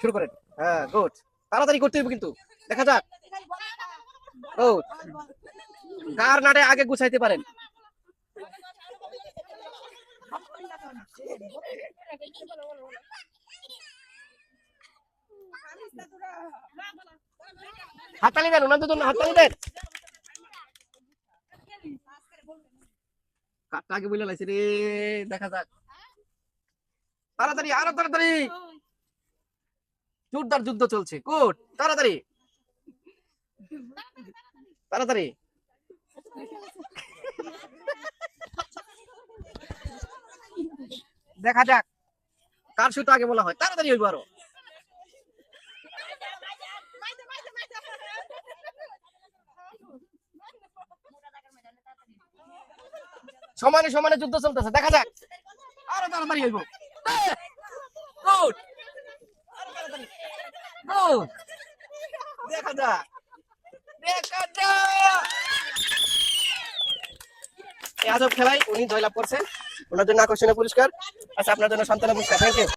শুরু করেন। হ্যাঁ, গুড। তাড়াতাড়ি করতে হবে কিন্তু। দেখা যাক। ও, কার নাটে আগে গুছাইতে পারেন। হাততালি দেন, ওনাদের জন্য হাততালি দেন। কারটা আগে বলে লাইছে রে, দেখা যাক। তাড়াতাড়ি, আরো তাড়াতাড়ি। জোরদার যুদ্ধ চলছে। গুড, তাড়াতাড়ি তাড়াতাড়ি। দেখা যাক কার শুট আগে বলা হয়। তাড়াতাড়ি হইব আরো। সমানে সমানে যুদ্ধ চলতেছে, দেখা যাক। আরো তাড়াতাড়ি হইব। Good, good. দেখা যাক, দেখা যাক। এই আজব খেলায় উনি জয়লাভ করছেন। ওনার জন্য আকর্ষণীয় পুরস্কার। আচ্ছা, আপনার জন্য সান্ত্বনা পুরস্কার। Thank you.